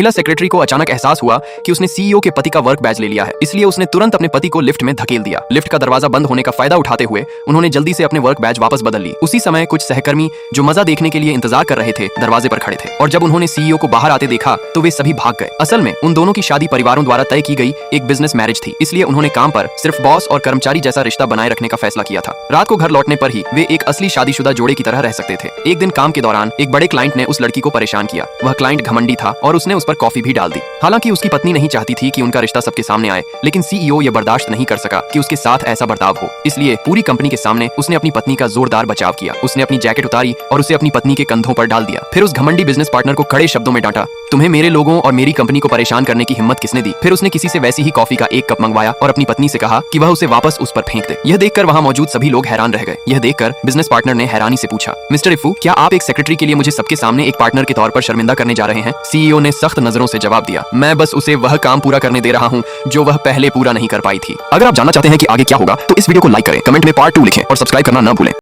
महिला सेक्रेटरी को अचानक एहसास हुआ कि उसने सीईओ के पति का वर्क बैज ले लिया है, इसलिए उसने तुरंत अपने पति को लिफ्ट में धकेल दिया। लिफ्ट का दरवाजा बंद होने का फायदा उठाते हुए उन्होंने जल्दी से अपने वर्क बैज वापस बदल ली। उसी समय कुछ सहकर्मी जो मजा देखने के लिए इंतजार कर रहे थे दरवाजे पर खड़े थे, और जब उन्होंने सीईओ को बाहर आते देखा तो वे सभी भाग गए। असल में उन दोनों की शादी परिवारों द्वारा तय की गई एक बिजनेस मैरिज थी, इसलिए उन्होंने काम पर सिर्फ बॉस और कर्मचारी जैसा रिश्ता बनाए रखने का फैसला किया था। रात को घर लौटने पर ही वे एक असली शादीशुदा जोड़े की तरह रह सकते थे। एक दिन काम के दौरान एक बड़े क्लाइंट ने उस लड़की को परेशान किया। वह क्लाइंट घमंडी था और उसने उस पर कॉफी भी डाल दी। हालांकि उसकी पत्नी नहीं चाहती थी कि उनका रिश्ता सबके सामने आए, लेकिन सीईओ ये बर्दाश्त नहीं कर सका कि उसके साथ ऐसा बर्ताव हो, इसलिए पूरी कंपनी के सामने उसने अपनी पत्नी का जोरदार बचाव किया। उसने अपनी जैकेट उतारी और उसे अपनी पत्नी के कंधों पर डाल दिया। फिर उस घमंडी बिजनेस पार्टनर को कड़े शब्दों में डांटा, तुम्हें मेरे लोगों और मेरी कंपनी को परेशान करने की हिम्मत किसने दी। फिर उसने किसी से वैसी ही कॉफी का एक कप मंगवाया और अपनी पत्नी से कहा कि वह उसे वापस उस पर फेंक दे। यह देखकर वहां मौजूद सभी लोग हैरान रह गए। यह देखकर बिजनेस पार्टनर ने हैरानी से पूछा, मिस्टर इफ्फू, क्या आप एक सेक्रेटरी के लिए मुझे सबके सामने एक पार्टनर के तौर पर शर्मिंदा करने जा रहे हैं? सीईओ ने सख्त नजरों से जवाब दिया, मैं बस उसे वह काम पूरा करने दे रहा हूं जो वह पहले पूरा नहीं कर पाई थी। अगर आप जानना चाहते हैं कि आगे क्या होगा तो इस वीडियो को लाइक करें, कमेंट में पार्ट 2 लिखें और सब्सक्राइब करना ना भूलें।